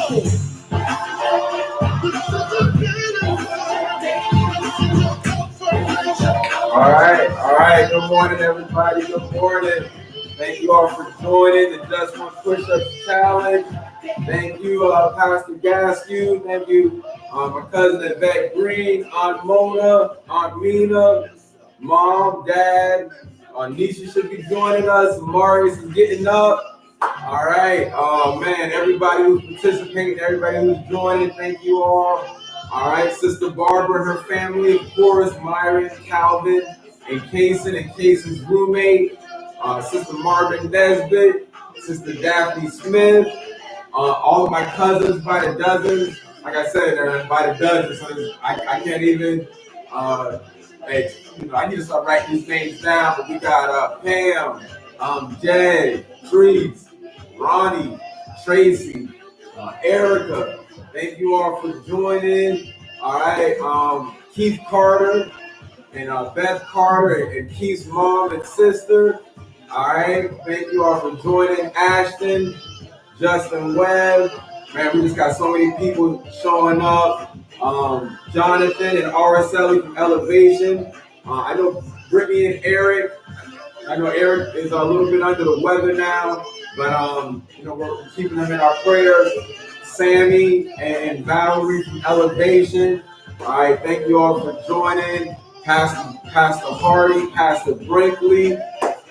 All right. Good morning, everybody. Good morning. Thank you all for joining the Just One Push-Ups Challenge. Thank you, Pastor Gaskew. Thank you, my cousin Yvette Green, Aunt Mona, Aunt Mina, Mom, Dad. Nisha should be joining us. Marius is getting up. All right. Oh, man. Everybody who's participating, everybody who's joining, thank you all. All right. Sister Barbara and her family, of course, Myron, Calvin, and Cason's roommate, Sister Marvin Nesbitt, Sister Daphne Smith, all of my cousins by the dozens. Like I said, by the dozens. So I can't even. I need to start writing these names down. But we got Pam, Jay, Trees, Ronnie, Tracy, Erica. Thank you all for joining. All right, Keith Carter and Beth Carter and Keith's mom and sister. All right, thank you all for joining. Ashton, Justin Webb. Man, we just got so many people showing up. Jonathan and Araceli from Elevation. I know Brittany and Eric. I know Eric is a little bit under the weather now, but we're keeping them in our prayers. Sammy and Valerie from Elevation. All right, thank you all for joining. Pastor Hardy, Pastor Brinkley.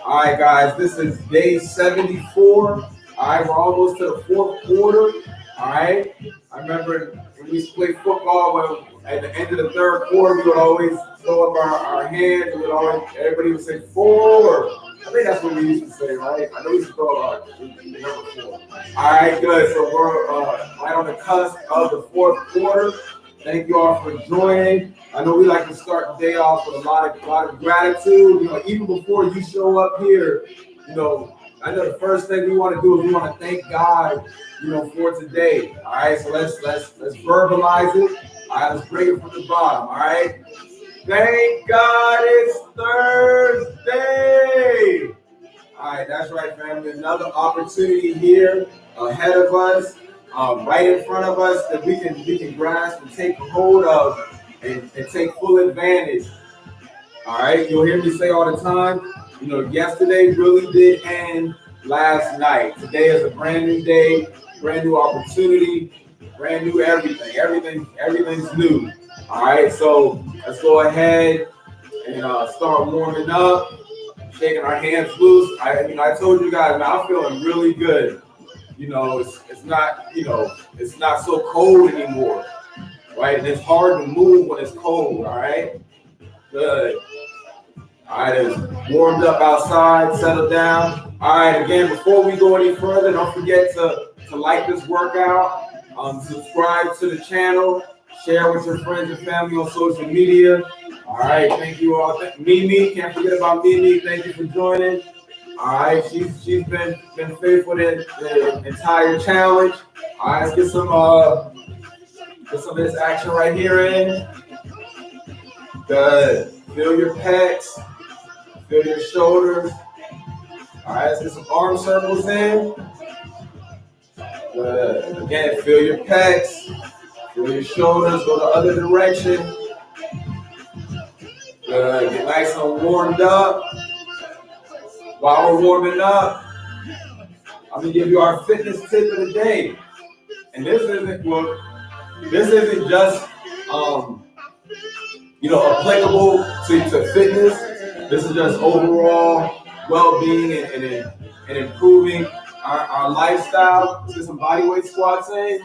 All right, guys, this is day 74. All right, we're almost to the fourth quarter. All right, I remember when we used to play football, at the end of the third quarter, we would always throw up our hands. Everybody would say 4. I think that's what we used to say, right? I know we used to throw up the number 4. All right, good. So we're right on the cusp of the fourth quarter. Thank you all for joining. I know we like to start the day off with a lot of gratitude. Even before you show up here, I know the first thing we want to do is we want to thank God, for today. All right, so let's verbalize it. All right, let's bring it from the bottom. All right, thank God it's Thursday. All right, that's right, family. Another opportunity here ahead of us, right in front of us that we can grasp and take hold of and take full advantage. All right, you'll hear me say all the time. Yesterday really did end last night. Today is a brand new day, brand new opportunity, brand new everything. Everything's new. All right, so let's go ahead and start warming up, shaking our hands loose. I told you guys, man, I'm feeling really good. It's not so cold anymore, right? And it's hard to move when it's cold. All right, good. All right, it's warmed up outside, settled down. All right, again, before we go any further, don't forget to like this workout, subscribe to the channel, share with your friends and family on social media. All right, thank you all. Mimi, can't forget about Mimi. Thank you for joining. All right, she's been faithful the entire challenge. All right, let's get some of this action right here in. Good. Feel your pecs. Feel your shoulders. All right, let's get some arm circles in. Good. Again, feel your pecs. Feel your shoulders. Go the other direction. Good. Get nice and warmed up. While we're warming up, I'm gonna give you our fitness tip of the day. And this isn't just applicable to fitness. This is just overall well-being and improving our lifestyle. Let's get some bodyweight squats in.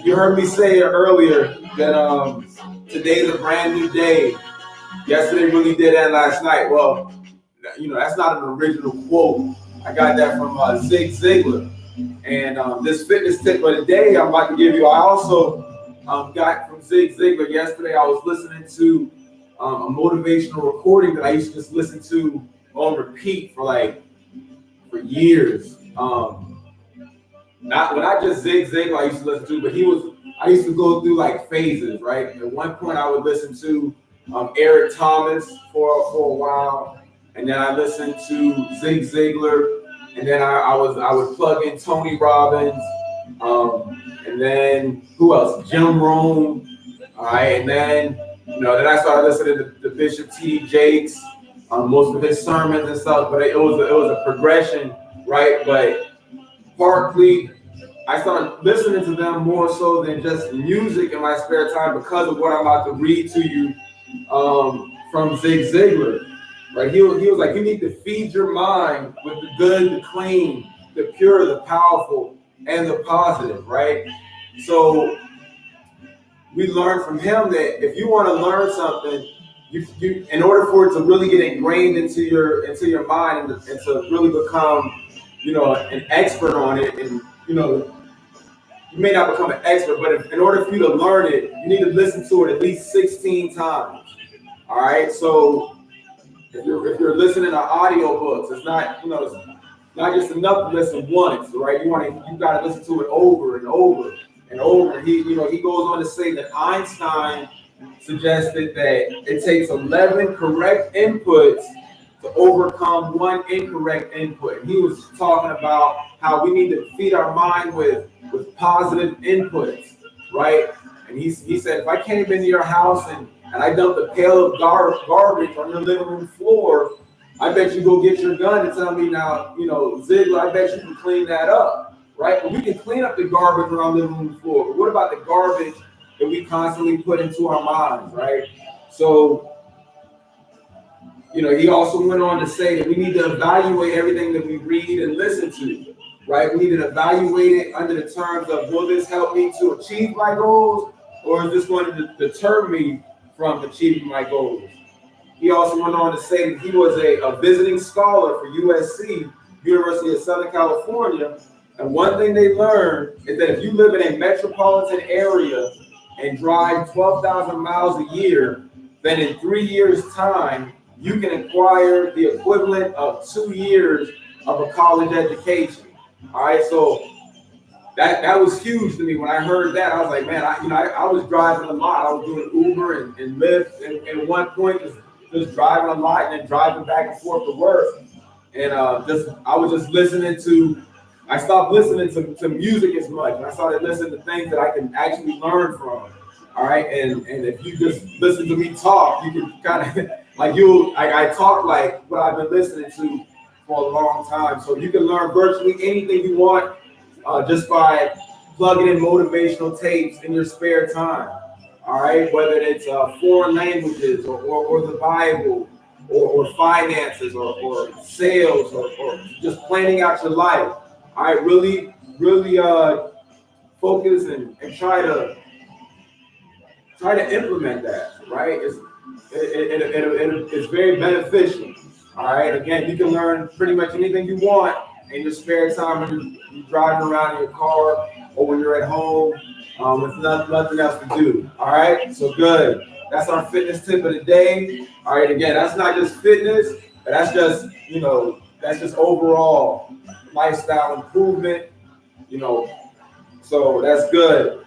You heard me say earlier that today's a brand new day. Yesterday really did end last night. Well, that's not an original quote. I got that from Zig Ziglar. And this fitness tip of the day I'm about to give you, I also got from Zig Ziglar yesterday. I was listening to a motivational recording that I used to just listen to on repeat for years. Not just Zig Ziglar I used to listen to, but I used to go through phases, right? At one point I would listen to Eric Thomas for a while, and then I listened to Zig Ziglar, and then I would plug in Tony Robbins, and then who else? Jim Rohn. All right, and then then I started listening to Bishop T.D. Jakes, most of his sermons and stuff. But it was a progression, right? But partly I started listening to them more so than just music in my spare time because of what I'm about to read to you from Zig Ziglar. Right? He was like, you need to feed your mind with the good, the clean, the pure, the powerful, and the positive, right? So we learned from him that if you want to learn something, you in order for it to really get ingrained into your mind and to really become, an expert on it, and you may not become an expert, but in order for you to learn it, you need to listen to it at least 16 times. All right, so if you're listening to audiobooks, it's not it's not just enough to listen once, right? You got to listen to it over and over and over. He goes on to say that Einstein suggested that it takes 11 correct inputs to overcome one incorrect input. And he was talking about how we need to feed our mind with positive inputs, right? And he said, if I came into your house and I dumped a pail of garbage on your living room floor, I bet you go get your gun and tell me now, Ziggler, I bet you can clean that up, right? But we can clean up the garbage on our living room floor. But what about the garbage that we constantly put into our minds, right? So, he also went on to say that we need to evaluate everything that we read and listen to, right? We need to evaluate it under the terms of, will this help me to achieve my goals, or is this going to deter me from achieving my goals? He also went on to say that he was a visiting scholar for USC, University of Southern California, and one thing they learned is that if you live in a metropolitan area and drive 12,000 miles a year, then in 3 years' time, you can acquire the equivalent of 2 years of a college education. All right, so that was huge to me. When I heard that, I was like, man, I was driving a lot. I was doing Uber and Lyft, and at one point just driving a lot and then driving back and forth to work. And I was just listening to. I stopped listening to music as much, and I started listening to things that I can actually learn from. All right, and if you just listen to me talk, you can kind of I talk like what I've been listening to for a long time. So you can learn virtually anything you want just by plugging in motivational tapes in your spare time. All right, whether it's foreign languages or the Bible or finances or sales or just planning out your life. All right, really focus and try to implement that, right? It's very beneficial. All right, again, you can learn pretty much anything you want in your spare time when you're driving around in your car or when you're at home with nothing else to do. All right, so good. That's our fitness tip of the day. All right, again, that's not just fitness, but that's just overall lifestyle improvement, so that's good.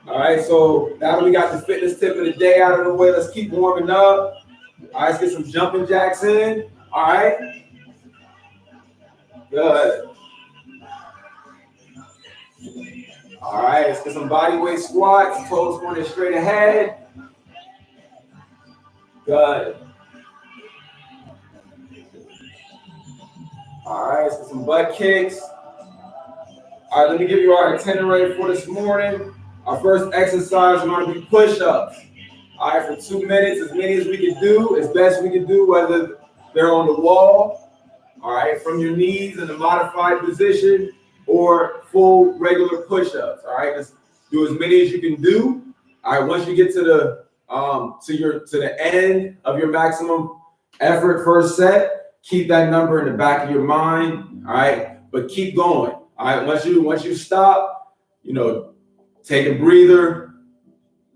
All right, so now that we got the fitness tip of the day out of the way, let's keep warming up. All right, let's get some jumping jacks in. All right, good. All right, let's get some body weight squats, toes pointed straight ahead. Good. All right, let's get some butt kicks. All right, let me give you our itinerary for this morning. Our first exercise is going to be push-ups. All right, for 2 minutes, as many as we can do, as best we can do, whether they're on the wall, all right, from your knees in a modified position, or full regular push-ups. All right, just do as many as you can do. All right, once you get to the end of your maximum effort first set, keep that number in the back of your mind. All right, but keep going. All right, once you stop, take a breather,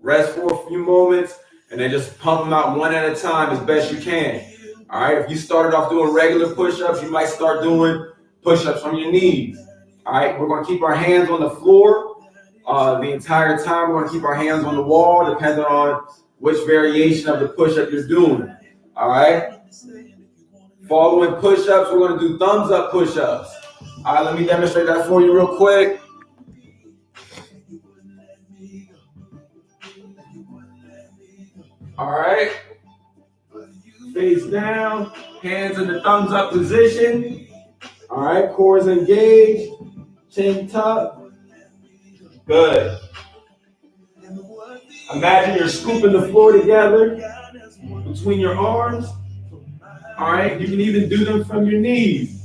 rest for a few moments, and then just pump them out one at a time as best you can. All right, if you started off doing regular push-ups, you might start doing push-ups on your knees. All right, we're going to keep our hands on the floor the entire time. We're going to keep our hands on the wall, depending on which variation of the push-up you're doing. All right, Following push-ups, we're going to do thumbs up push-ups. All right, let me demonstrate that for you real quick. All right. Face down, hands in the thumbs up position. All right, cores engaged, chin tucked. Good. Imagine you're scooping the floor together between your arms. All right, you can even do them from your knees.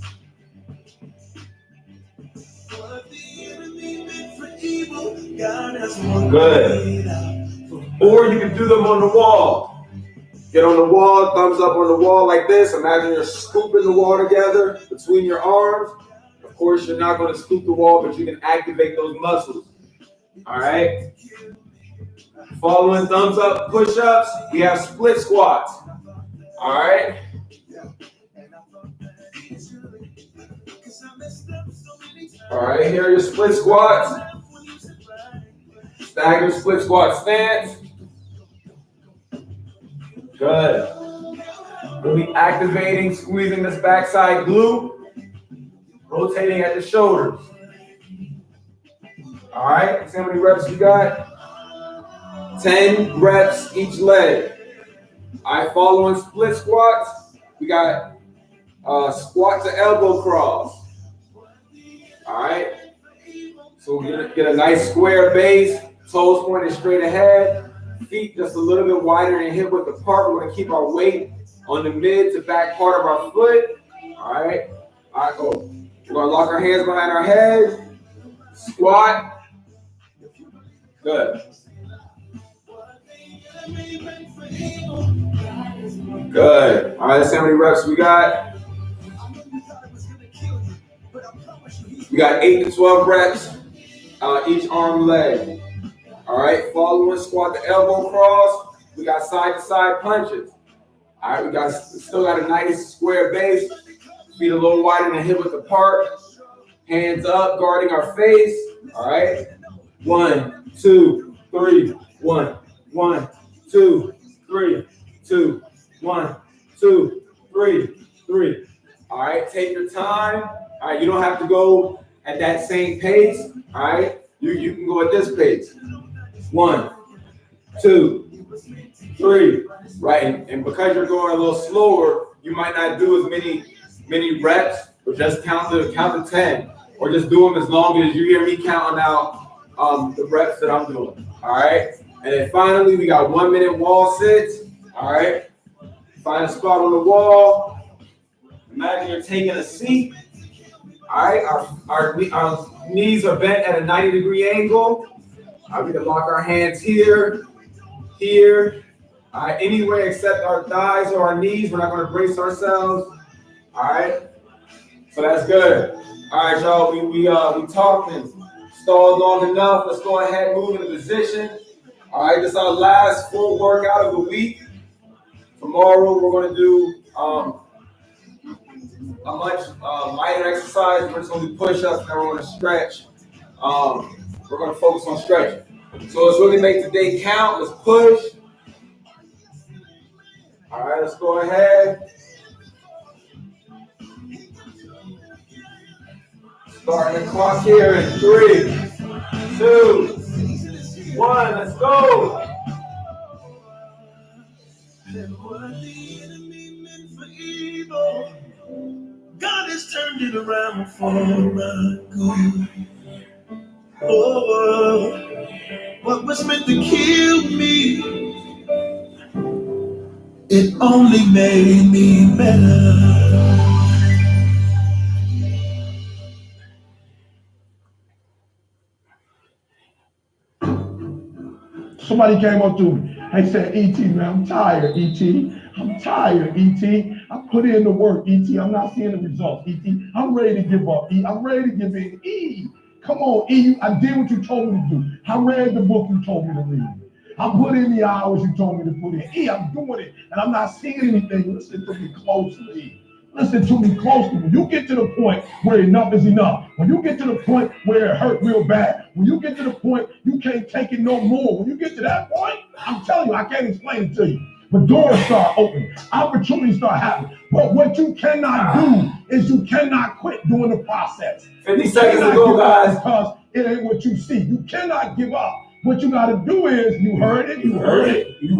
Good. Or you can do them on the wall. Get on the wall, thumbs up on the wall like this. Imagine you're scooping the wall together between your arms. Of course, you're not going to scoop the wall, but you can activate those muscles. All right. Following thumbs up push-ups, we have split squats. All right. All right, here are your split squats. Stagger split squat stance. Good. We'll be activating, squeezing this backside glute, rotating at the shoulders. All right, see how many reps you got? 10 reps each leg. All right, following split squats, we got squat to elbow cross. All right, so we're gonna get a nice square base, toes pointed straight ahead, feet just a little bit wider and hip width apart. We're gonna keep our weight on the mid to back part of our foot. All right, go. We're gonna lock our hands behind our head, squat. Good. Good. All right, let's see how many reps we got. We got 8 to 12 reps each arm leg. All right, following squat to elbow cross. We got side to side punches. All right, we still got a nice square base. Feet a little wider and hip width apart. Hands up, guarding our face. All right. 1, 2, 3. 1, 1, 2, 3, 2, 1, 2, 3, 3. All right, take your time. All right, you don't have to go at that same pace. All right, you can go at this pace. 1, 2, 3. Right, and because you're going a little slower, you might not do as many reps, but just count to 10, or just do them as long as you hear me counting out the reps that I'm doing. All right, and then finally we got 1 minute wall sits. All right, find a spot on the wall. Imagine you're taking a seat. All right, our knees are bent at a 90-degree angle. We can lock our hands here. All right, anywhere except our thighs or our knees. We're not going to brace ourselves. All right, so that's good. All right, y'all, we talked and stalled long enough. Let's go ahead and move into position. All right, this is our last full workout of the week. Tomorrow we're going to do a much lighter exercise. We're just going to do push-ups and we're going to stretch. We're going to focus on stretching. So let's really make today count. Let's push. All right, let's go ahead. Starting the clock here in 3, 2, 1. Let's go. God has turned it around for my good. Oh, what was meant to kill me, it only made me better. Somebody came up to me. They said, E.T., man, I'm tired, E.T. I'm tired, E.T. I put in the work, E.T. I'm not seeing the results, E.T. I'm ready to give up, E. I'm ready to give in. E, come on, E. I did what you told me to do. I read the book you told me to read. I put in the hours you told me to put in. E, I'm doing it, and I'm not seeing anything. Listen to me closely. Listen to me closely. When you get to the point where enough is enough, when you get to the point where it hurt real bad, when you get to the point you can't take it no more, when you get to that point, I'm telling you, I can't explain it to you. But doors start opening, opportunities start happening. But what you cannot do is you cannot quit doing the process. 50 seconds to go, guys. Because it ain't what you see. You cannot give up. What you got to do is, you heard it, you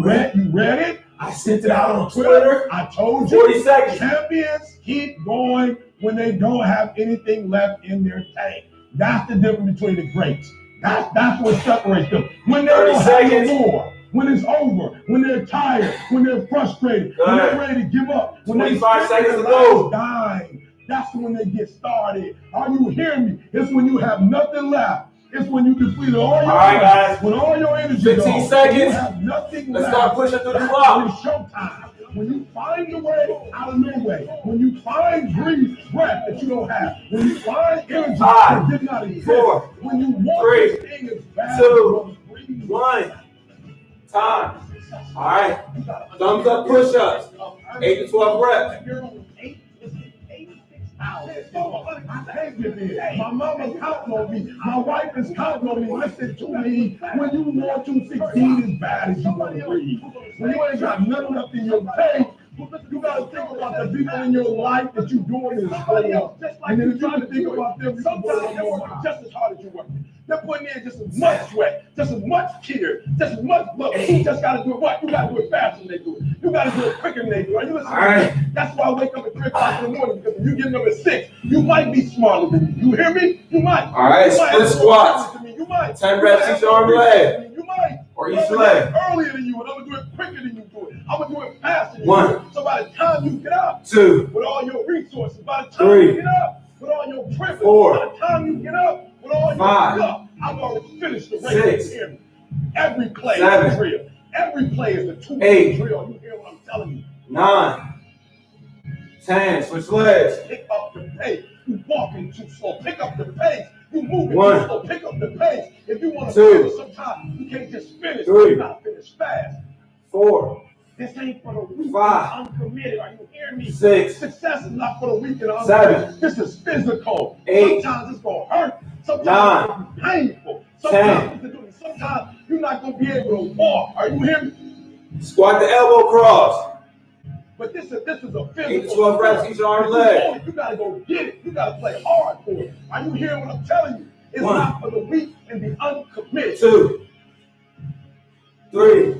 read it. I sent it out on Twitter. I told you. 40 seconds. Champions keep going when they don't have anything left in their tank. That's the difference between the greats. That's what separates them. When they don't have no more, when it's over, when they're tired, when they're frustrated, when they're ready to give up, when 25 seconds to go. Dying, that's when they get started. Are you hearing me? It's when you have nothing left. It's when you depleted all your energy. Guys. When all your energy 15 seconds. You have nothing Let's left. start pushing through the clock. It's showtime. When you find your way out of no way, when you find breath that you don't have, when you find energy that did not exist, 4, when you want 3, this thing as bad 2, 1. Time. All right. Thumbs up push-ups. 8 to 12 reps. My mama's counting on me. My wife is counting on me. Listen to me. When you want to succeed as bad as you want to breathe, when you ain't got nothing left in your tank, you got to think about the people in your life that you're doing this for. And then you try to think about them, sometimes they're working just as hard as you work. They're putting in just as much sweat, just as much tears, just as much blood. You just got to do it what? You got to do it faster than they do it. You got to do it quicker than they do it. Are you listening? Right. That's why I wake up at 3 o'clock in the morning, because when you get up at 6, you might be smarter than me. You hear me? You might. All right, split squats. You might. 10 reps each arm leg. You might. Or each leg. Earlier than you, and I'm going to do it quicker than you do it. I'm going to do it faster than 1. you do it. So by the time you get up, 2. with all your resources, by the time 3. you get up, with all your privilege, 4. by the time you get up, with all your 5. stuff, I've already finished the race. 6. Every play 7. is a drill. Every play is a 8. drill. You hear what I'm telling you? 9. 10. Switch legs. Pick up the pace. You walking too slow. Pick up the pace. You moving 1. too slow. Pick up the pace. If you want to 2. finish, sometimes you can't just finish. 3. You gotta finish fast. 4. This ain't for the weak and 5. uncommitted. Are you hearing me? 6. Success is not for the weak and uncommitted. 7. This is physical. 8. Sometimes it's gonna hurt. Sometimes 9. it's gonna be painful. 10. Sometimes you're not gonna be able to walk. Are you hearing me? Squat the elbow cross. But this is a 8 physical. to 12 reps each arm leg. You gotta go get it. You gotta play hard for it. Are you hearing what I'm telling you? It's 1. not for the weak and the uncommitted. 2. 3.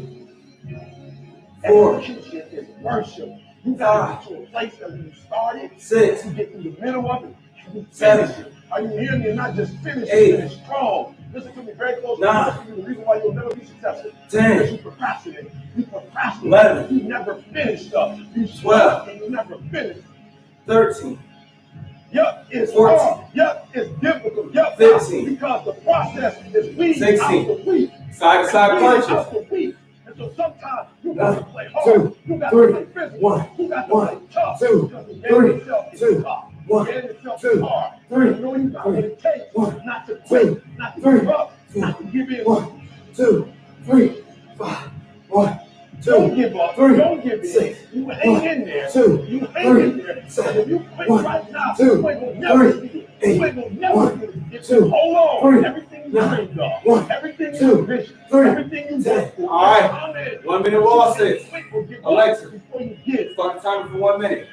4. Execution is worship. You gotta get to a place that when you started, 6. you get through the middle of it, and you 7. finish it. Are you hearing me? And not just finish, 8. finish strong. Listen to me very close. 9. The reason why you'll never be successful. 10. Because you procrastinate. You procrastinate. 11. You never finish stuff. You 12. and you never finish. 13. Yup, it's 14. hard. Yup, it's difficult. Yup, 15. because the process is weeding 16. out the weak. Side to side Weeding out punches. the weak. And so sometimes you got to play 2, hard. You got 3, to play physical. 1, You got to 1, play tough. 2, Because the game 3, itself is 2, tough. 1, The game itself 2, is hard. 3, You know you got what it takes 1, not to quit, not to 3, give up, not to give in. 1, 2, 3, 5, 1, 2, Don't give up. 3, Don't give in. 6, You hang in there. 2, You hang 3, in there. 7, And if you quit 1, right now, 2, you ain't gonna never 3, see it. 8, You ain't gonna never 1, get it. If 2, you hold on, 3, everything you 9, dreamed of, 1, everything 2, you vision, 3, everything you 10. worked for. All right. 1 minute wall sits. Alexa. Before you get it. Start the timer for 1 minute.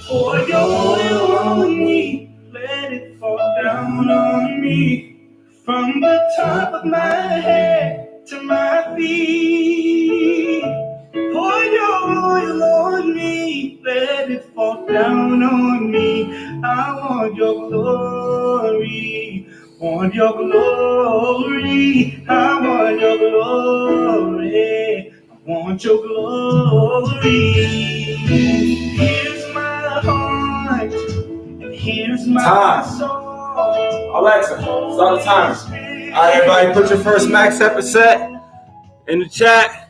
Pour your oil on me, let it fall down on me, from the top of my head to my feet. Pour your oil on me, let it fall down on me. I want your glory, want your glory. I want your glory, I want your glory. Here's my heart, and here's my Time. soul. Alexa, start the timer. All right, everybody, put your first max effort set in the chat.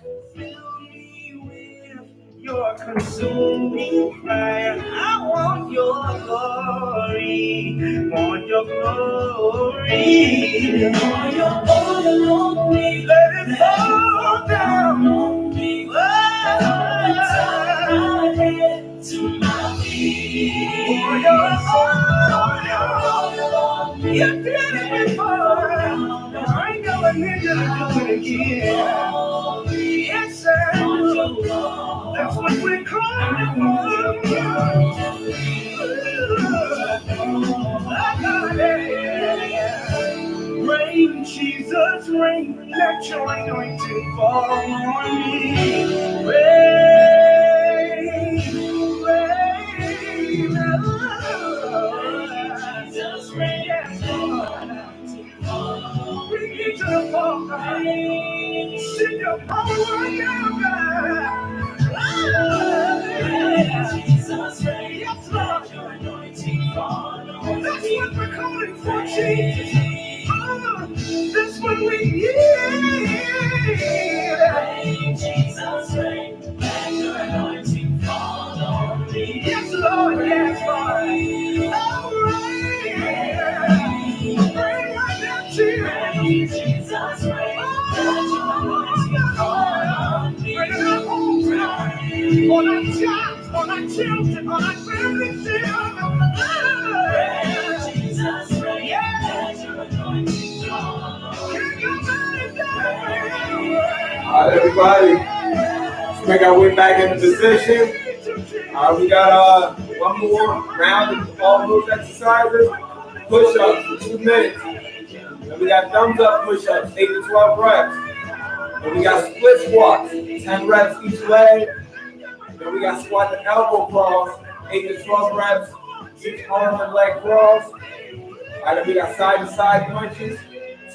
consuming fire. I want your glory, want your glory. Want your oil on me, let it fall down on me. Oh, to my feet. For your oil, you did it before. I ain't gonna need you to do it again. Yes, sir. That's what we're calling for. Rain, Jesus, rain, let your anointing fall on me. Rain, rain, Jesus, rain, yes, Lord. We need you to fall, God. Send your power down, God. Jesus, rain, yes, Lord. Your anointing fall on me. That's what we're calling for, Jesus. That's what we need. Rain, Jesus, rain, let your anointing fall on me. Yes, Lord, yes, Lord. Oh, rain, rain right now, Jesus, rain, let your anointing fall on me. Rain in our homes, on our jobs, on our children, on our families, rain, Jesus, rain, let your anointing fall on me. All right, everybody. Let's make our way back into position. We got one more round of all those exercises. Push-ups for 2 minutes. And we got thumbs up push-ups, 8 to 12 reps. And we got split squats, 10 reps each leg. And then we got squat to elbow cross, 8 to 12 reps, each arm and leg cross. All right, then we got side-to-side punches,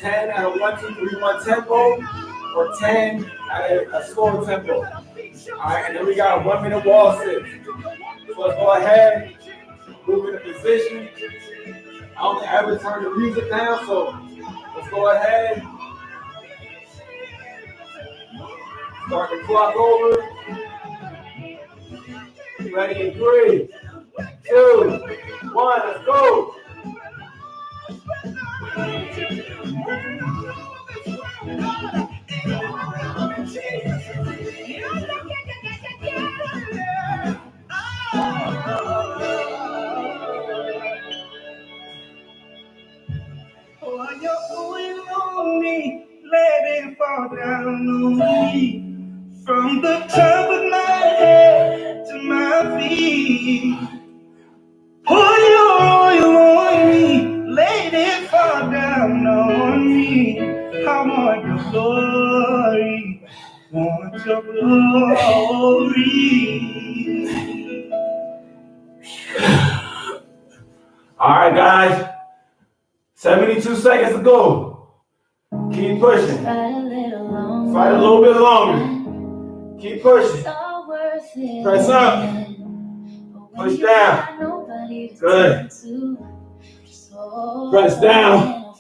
10 at a 1, 2, 3, 1 tempo, or 10 at a slower tempo. All right, and then we got a 1 minute wall sit. So let's go ahead, move into position. I don't ever turn the music down, so let's go ahead. Start the clock over. Ready in 3, 2, 1, let's go. Pour your oil on me, let it fall down on me. From the top of my head to my feet. Pour your oil on me, let it fall down on me. I want your glory, want your glory. All right, guys. 72 seconds to go. Keep pushing. Fight a little bit longer. Keep pushing. Press up. Push down. Good. Press down.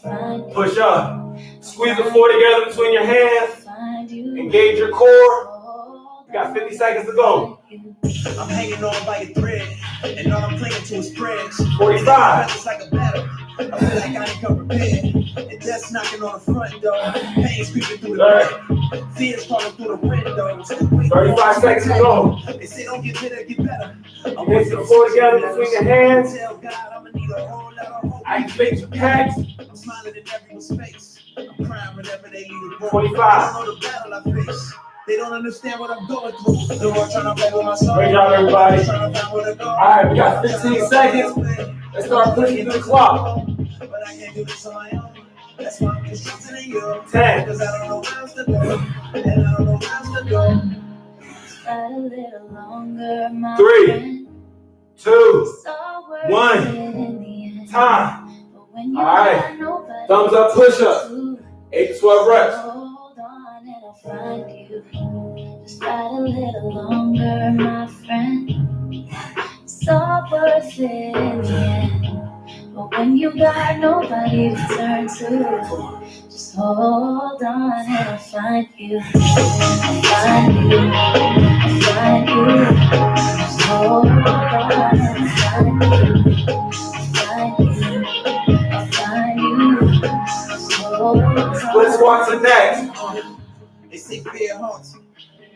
Push up. Squeeze the floor together between your hands. Engage your core. You got 50 seconds to go. I'm hanging on by a thread, and all I'm clinging to is prayers. 45. It's like a battle. I feel like I ain't come prepared. And death's knocking on the front door. Pain's creeping through the bed. Fear's falling through the windows. 35 seconds to go. They say don't get better, get better. Engage the floor together between your hands. Tell God I'ma need a whole lot of hope. Activate your pecs. I'm smiling in everyone's face. I'm crying whenever they leave the room. 25. I don't know the battle I face. They don't understand what I'm going through. The world trying to play with my soul. Great job, everybody. Trying to find where to go. All right, we got 15 seconds. Let's start pushing through the clock. But I can't do this on my own. That's why I'm just trusting in you. 10. Because I don't know where else to go. And I don't know where else to go. Fight a little longer, my 3, friend. 2, So worth 1. it in the end. Time. But when you All right. got nobody Thumbs up, push up. to 8 to 12 reps. hold on and I'll find you. Just fight a little longer, my friend. So worth it in the end. But when you got nobody to turn to, just hold on and I'll find you. I'll find you. I'll find you. Just hold on and find you. I'll find you. Just hold on. Let's watch the next. They say fear haunts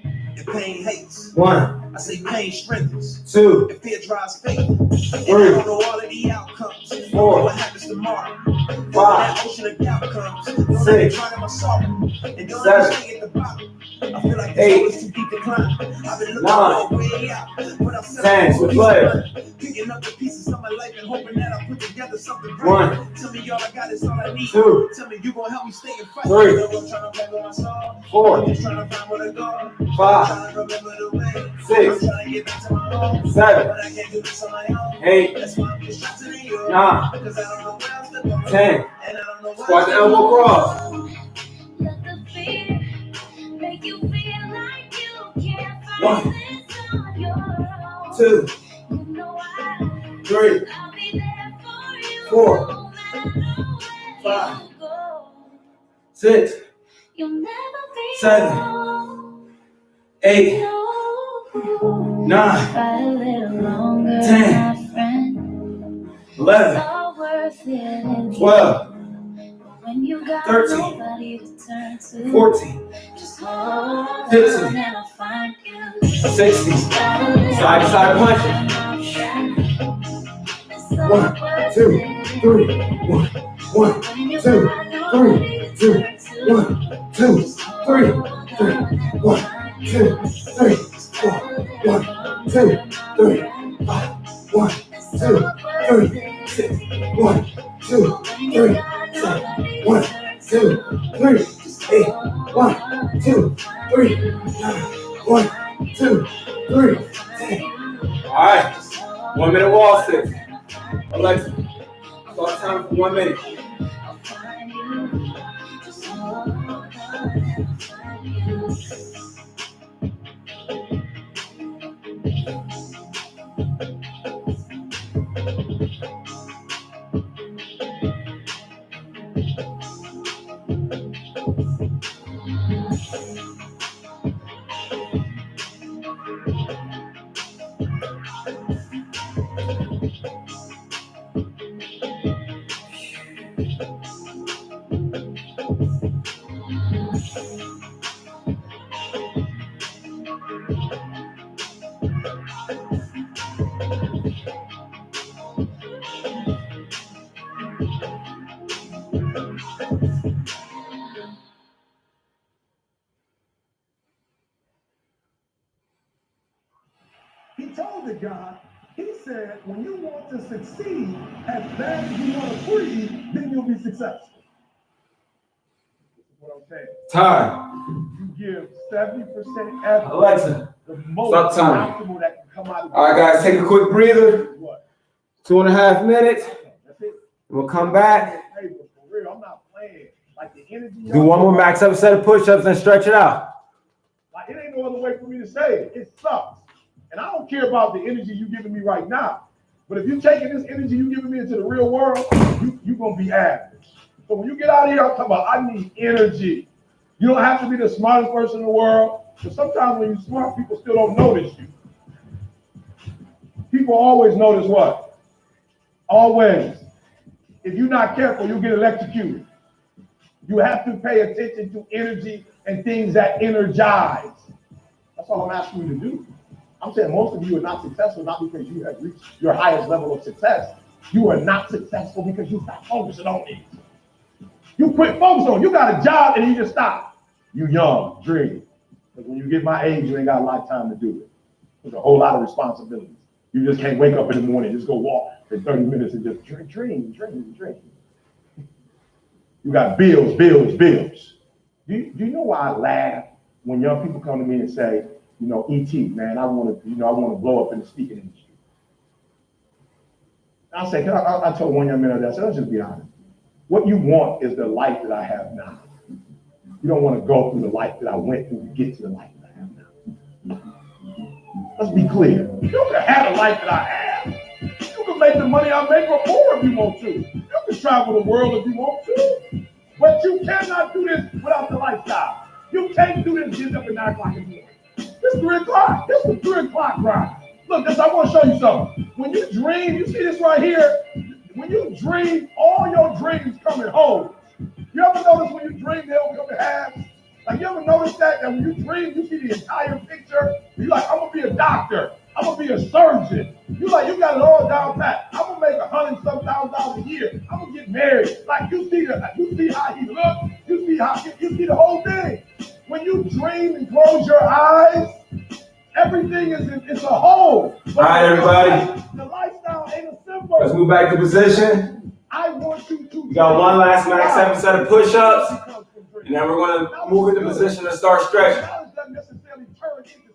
and pain hates. 1, I say pain strengthens 2, and fear drives faith. And I 3, don't know all of the outcomes. 4, What happens tomorrow? 5, That ocean of doubt comes. Don't 6, try to my sorrow. And don't 7, stay at the bottom. I feel like 8, this is too deep to climb. I've been looking 9, all the way out, but I'm 10, so play. picking up the pieces of my life and hoping that I put together something great. 1, Tell me all I got is all I need. 2, Tell me you gon' help me stay and fight. 3, I'm trying to remember my soul. 4, I'm just trying to find where to go. 5, I'm trying to remember the way. 6, I'm trying to get back to my home. 7, But I can't do this on my own. 8, That's why I'm just trusting in you. 9, Because I don't know where else to go. 10. And I don't know Squat the elbow cross. Let the fear make you feel like you can't fight 1, this on your own. 2, You know 3, I'll be there for you 4, no matter where 5, you go. 6, You'll never be 7, alone. 8, No. 9, Fight a little longer, 10, my friend. It's 11, all worth it in the 12, end. When you got 13, nobody to turn to, 14, just hold 15, on and I'll find you. 16, side to side punches. 1, 2, 3, 1, 1, 2, 3, 2, 1, 2, 3, 1, 2, 3, 4, 1, 2, 3, 5, 1, 2, 3, 6, 1, 2, 3, 7, 1, 2, 3, 8, 1, 2, 3, 9, 1, 2, 3, 10. All right, 1 minute wall sit. Alexa, start time for 1 minute. I'll find you. Just hold on and I'll find you. He told the guy, he said, when you want to succeed as bad as you want to breathe, then you'll be successful. This is what I'm saying. Time. You give 70% effort, Alexa, the most stop time. optimal that can come out of All right, guys, take a quick breather. What? 2.5 minutes. That's it. We'll come back. Hey, but for real, I'm not playing. Like the energy. Do one more max up set of push-ups and stretch it out. Like it ain't no other way for me to say it. It sucks. And I don't care about the energy you giving me right now. But if you're taking this energy you giving me into the real world, you're going to be average. So when you get out of here, I'm talking about I need energy. You don't have to be the smartest person in the world. But sometimes when you're smart, people still don't notice you. People always notice what? Always. If you're not careful, you'll get electrocuted. You have to pay attention to energy and things that energize. That's all I'm asking you to do. I'm saying most of you are not successful, not because you have reached your highest level of success. You are not successful because you stop focusing on these. You quit focusing on. You got a job and you just stop. You young, dream. Because when you get my age, you ain't got a lot of time to do it. There's a whole lot of responsibilities. You just can't wake up in the morning and just go walk for 30 minutes and just dream. You got bills. Do you know why I laugh when young people come to me and say, you know, ET, man, I want to blow up in the speaking industry. I say, I told one young man that, I said, let's just be honest. What you want is the life that I have now. You don't want to go through the life that I went through to get to the life that I have now. Let's be clear. You can have the life that I have. You can make the money I make or more if you want to. You can travel the world if you want to. But you cannot do this without the lifestyle. You can't do this, get up at 9 o'clock in the morning. This It's 3 o'clock. This is 3 o'clock ride. Look, I want to show you something. When you dream, you see this right here? When you dream, all your dreams come in whole. You ever notice when you dream, they don't come in half? Like, you ever notice that when you dream, you see the entire picture? You're like, I'm going to be a doctor. I'm going to be a surgeon. You got it all down pat. I'm going to make $100,000 a year. I'm going to get married. Like, you see how he looks. You see the whole thing. When you dream and close your eyes, everything it's a whole. All right, everybody. The lifestyle ain't a symbol. Let's move back to position. I want you to. We got one last max 7 set of push-ups. And then we're going to move into position and start stretching.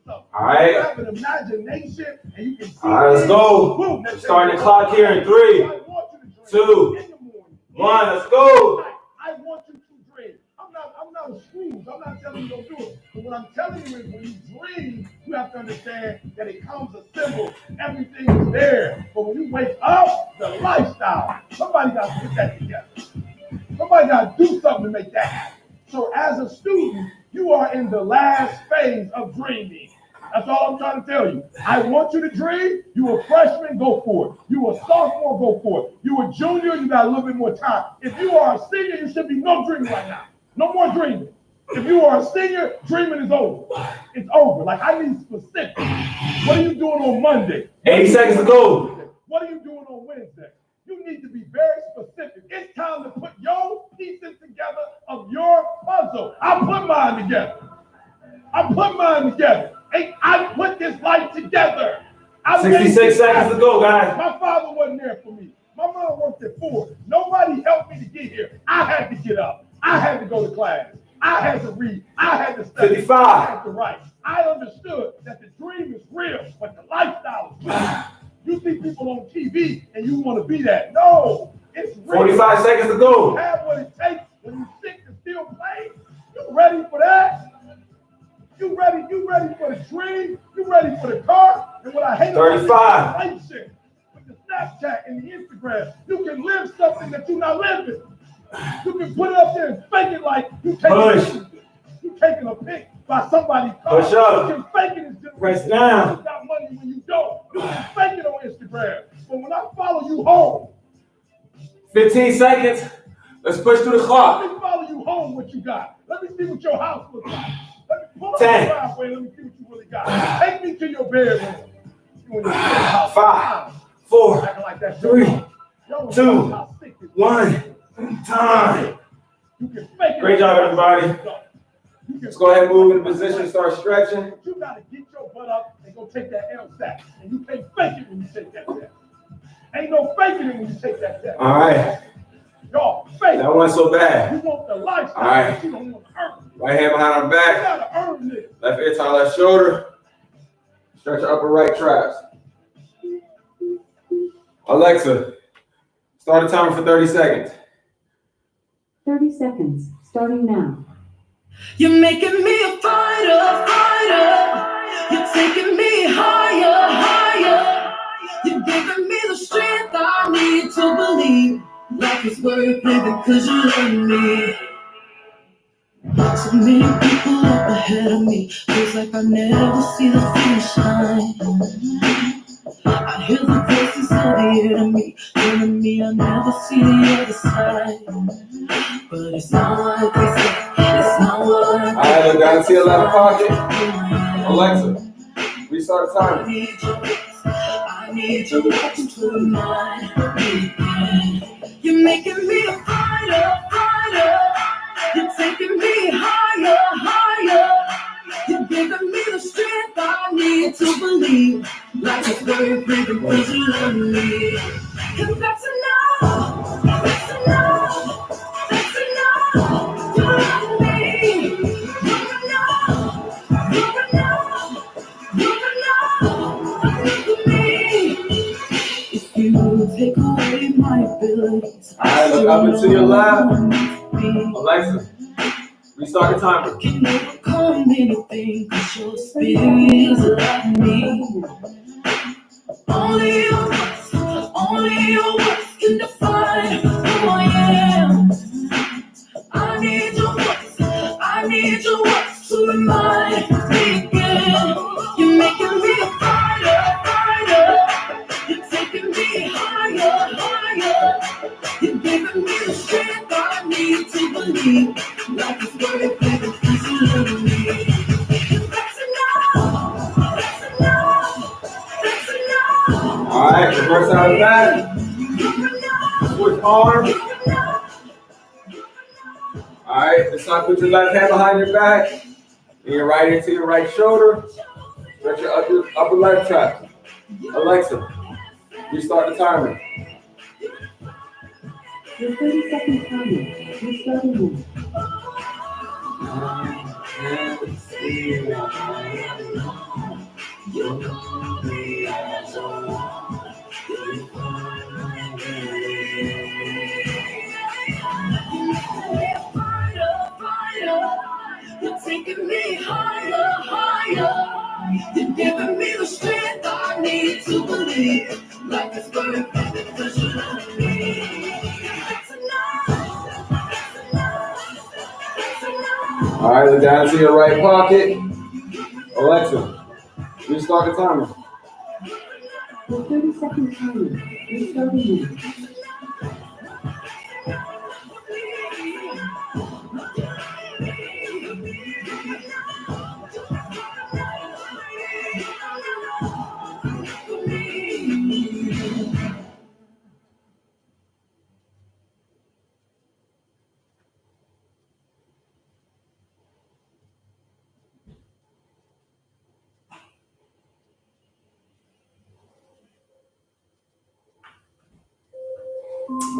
All right. You have an imagination and you can see. All right, let's go. Starting the clock here in 3, 2, 1. Let's go. I want you to dream. I'm not a Scrooge. I'm not telling you don't do it. But what I'm telling you is when you dream, you have to understand that it comes a symbol. Everything is there. But when you wake up, the lifestyle, somebody got to put that together. Somebody got to do something to make that happen. So as a student, you are in the last phase of dreaming. That's all I'm trying to tell you. I want you to dream. You a freshman, go for it. You a sophomore, go for it. You a junior, you got a little bit more time. If you are a senior, you should be no dreaming right now. No more dreaming. If you are a senior, dreaming is over. It's over. Like, I need specifics. What are you doing on Monday? 80 seconds to go. What are you doing on Wednesday? You need to be very specific. It's time to put your pieces together of your puzzle. I put mine together. I put this life together. 66 seconds to go, guys. My father wasn't there for me. My mom worked at 4. Nobody helped me to get here. I had to get up. I had to go to class. I had to read. I had to study. 55. I had to write. I understood that the dream is real, but the lifestyle is real. You see people on TV and you want to be that. No, it's real. 45 seconds to go. You have what it takes when you sick to still play. You ready for that? You ready for the dream? You ready for the car? And what I hate 35. about this relationship with the Snapchat and the Instagram, you can live something that you're not living. You can put it up there and fake it like you taking a pic by somebody's car. Push up. You can fake it as Press down. You got money when you don't. You can fake it on Instagram. But when I follow you home, 15 seconds. Let's push through the clock. let me follow you home what you got. Let me see what your house looks like. Let me pull up 10. the driveway. Let me see what you really got. Take me to your bedroom. You in your house. 5, 4, Acting like that's 3, your 2, house. 1. Time. You can fake it. Great job, everybody. You can Let's go ahead and move into position and start stretching. You gotta get your butt up and go take that LSAT. And you can't fake it when you take that test. Ain't no faking it when you take that test. All right. Y'all fake. That wasn't so You bad. want the lifestyle, All right. but you don't want to earn it. Right hand behind our You back. gotta earn this. Left ear to our left shoulder. Stretch your upper right traps. Alexa, start a timer for 30 seconds. 30 seconds, starting now. You're making me a fighter, fighter. You're taking me higher, higher. You're giving me the strength I need to believe life is worth living because you love me. So many people up ahead of me, feels like I never see the finish line. I hear the voices of the enemy telling me I'll never see the other side. But it's not what they say, it's not what I All right, look down to your left pocket. Alexa, Alexa, restart the timer. I need your watch to remind me. You're making me a fighter, fighter. You're taking me higher, higher. You're giving me the strength I need to believe life is worth living because you love me. And that's enough, that's enough, that's enough. You love me. You're enough, you're enough, you're enough for me. If you take away my abilities, All right, look up and to your left. Alexa, restart the timer. Can overcome anything cause your spirit is alive in me. Only your words can define who I am. I need your words to remind me again. me. Like it's worth every piece of me. That's enough. That's enough. That's enough. All right, reverse out of that. Switch arms. All right, this time put your left hand behind your back. And your right into your right shoulder. Stretch your upper left trap. Alexa, restart the timer. Your 30-second timer. Restarting You're taking me higher, higher. You're giving me the strength I need to believe. Like it's worth every pressure on me. That's enough. That's enough. That's enough. All right, look down to your right pocket. Alexa, restart the timer. Your 30-second timer. Restarting now.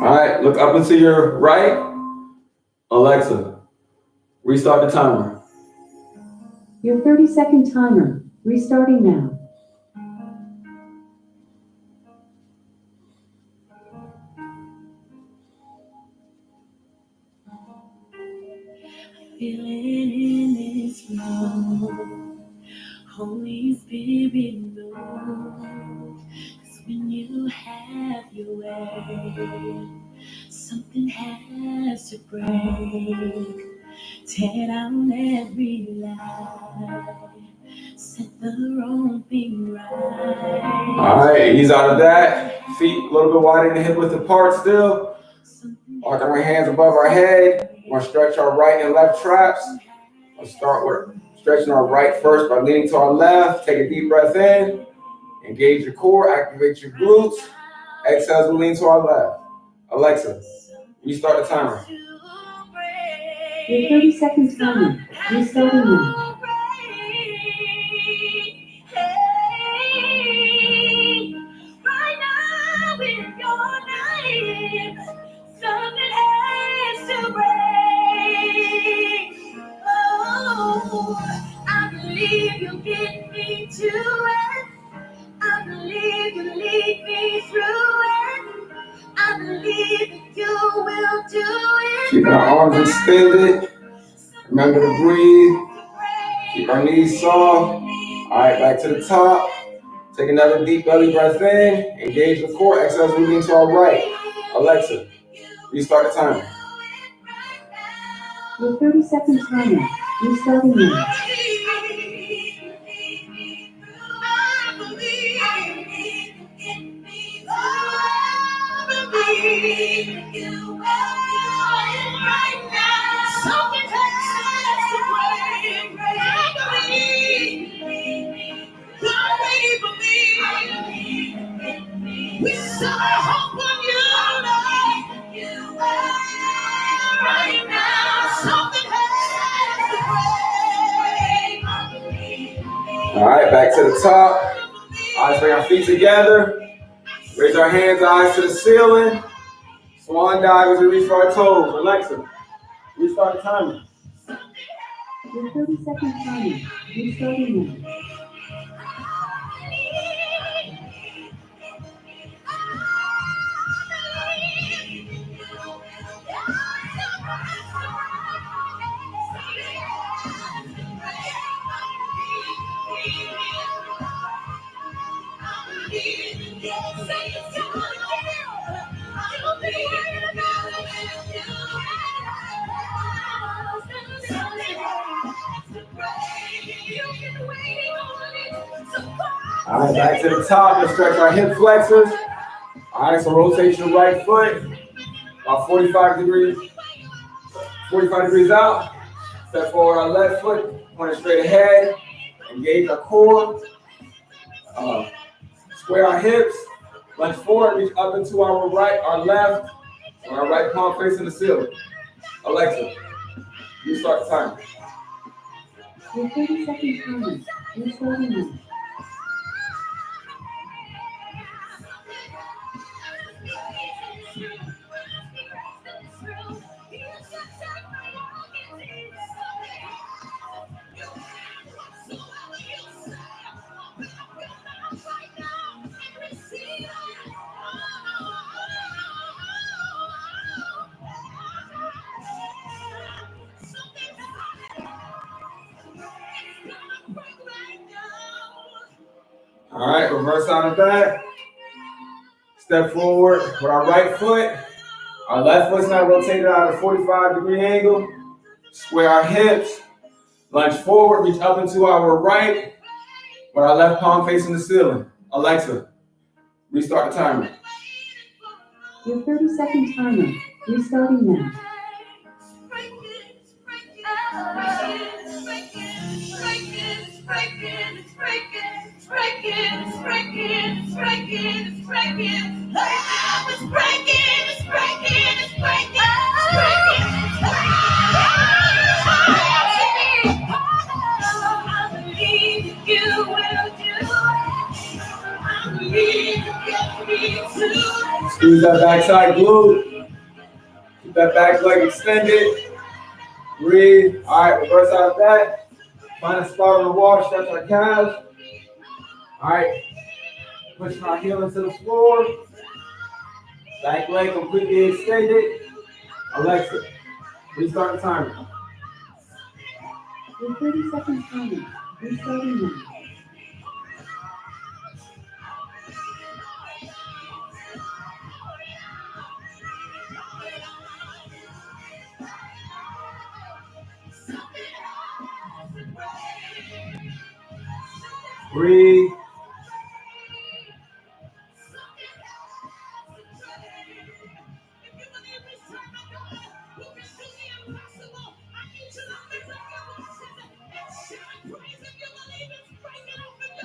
All right, look up and to your right. Alexa, restart the timer. Your 30-second timer. Restarting now. Feeling in this room, Holy Spirit knows. 'Cause when you have your way, something has to break. Tear down every lie, set the wrong thing right. All right, ease out of that. Feet a little bit wider than hip width apart still. Walking our hands above our head. We're gonna stretch our right and left traps. Let's start with stretching our right first by leaning to our left. Take a deep breath in. Engage your core, activate your glutes. Exhale as we lean to our left. Alexa, restart the timer. Your 30-second timer. Restarting now. Right now in your name, something has to break. Oh, I believe you'll get me to it. I believe you lead me through it. I believe that you will do it. Keep our arms extended. Remember to breathe. Keep our knees soft. All right, back to the top. Take another deep belly breath in. Engage the core. Exhale as we lean to our right. Alexa, restart the timer. Your 30-second timer. Restarting now. We saw hope on you, Lord. Right now, something has to break. All right, back to the top. All right, bring our feet together. Raise our hands, eyes to the ceiling. Swan dive as we reach for our toes. Alexa, restart the timer. Your 30-second timer. Restarting now. All right, back to the top. Let's stretch our hip flexors. All right, so rotate your right foot about 45 degrees. 45 degrees out. Step forward our left foot, pointed straight ahead. Engage our core. Square our hips. Lunge forward, reach up into our right, our left, and our right palm facing the ceiling. Alexa, you start the timer. Your 30-second timer. You're starting now. All right, reverse out of that. Step forward with our right foot. Our left foot's now rotated out at a 45-degree angle. Square our hips. Lunge forward, reach up into our right with our left palm facing the ceiling. Alexa, restart the timer. Your 30-second timer. You're starting now. Squeeze that backside glute. Keep that back leg extended. Breathe. All right, reverse out of that. Find a spot on the wall, stretch our calves. All right, pushing our heel into the floor. Back leg completely extended. Alexa, restart the timer. Your 30-second timer. You're starting now. Breathe.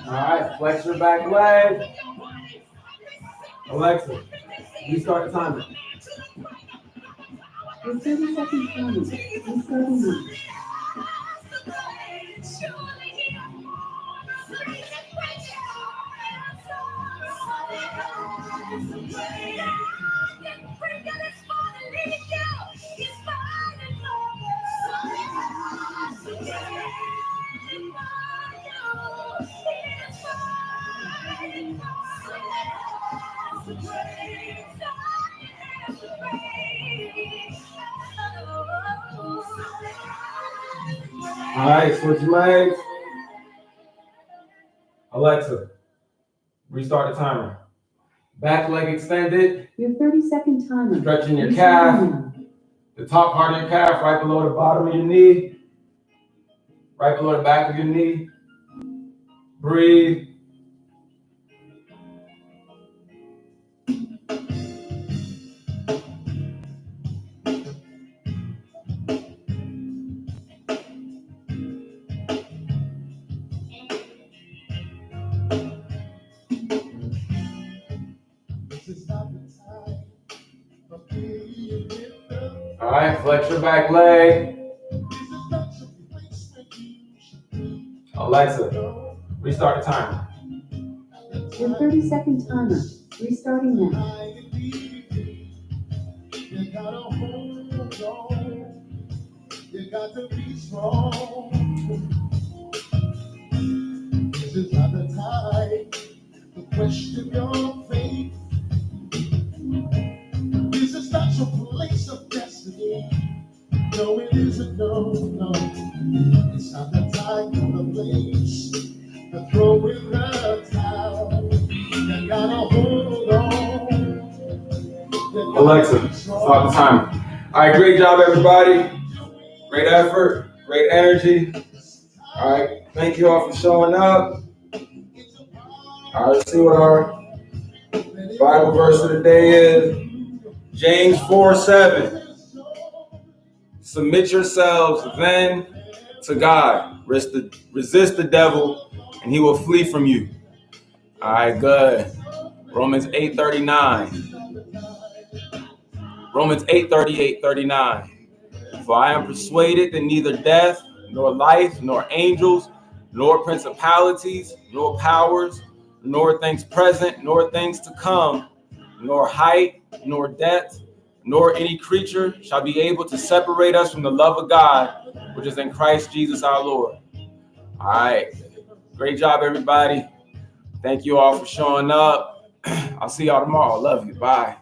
All right, flex your back leg. Alexa, restart the timer. Your 30-second timer. You're starting now. All right, switch legs. Alexa, restart the timer. Back leg extended. Your 30-second timer. Stretching your You're calf. starting now. The top part of your calf, right below the bottom of your knee. Right below the back of your knee. Breathe. All right, flex your back leg. Alexa, restart the timer. Your 30-second timer. Restarting now. You gotta hold on. You got to be strong. This is not the time to question your faith. This is not your place of destiny. No, it isn't. No, no. It's not the time or the place to throw in the towel. You gotta hold on. Alexa, start the timer. All right, great job, everybody. Great effort, great energy. All right, thank you all for showing up. All right, let's see what our Bible verse of the day is. James 4:7. Submit yourselves then to God. Resist the devil, and he will flee from you. All right, good. Romans 8:39. Romans 8:38-39. For I am persuaded that neither death, nor life, nor angels, nor principalities, nor powers, nor things present, nor things to come, nor height, nor depth, nor any creature shall be able to separate us from the love of God, which is in Christ Jesus our Lord. All right. Great job, everybody. Thank you all for showing up. I'll see y'all tomorrow. Love you. Bye.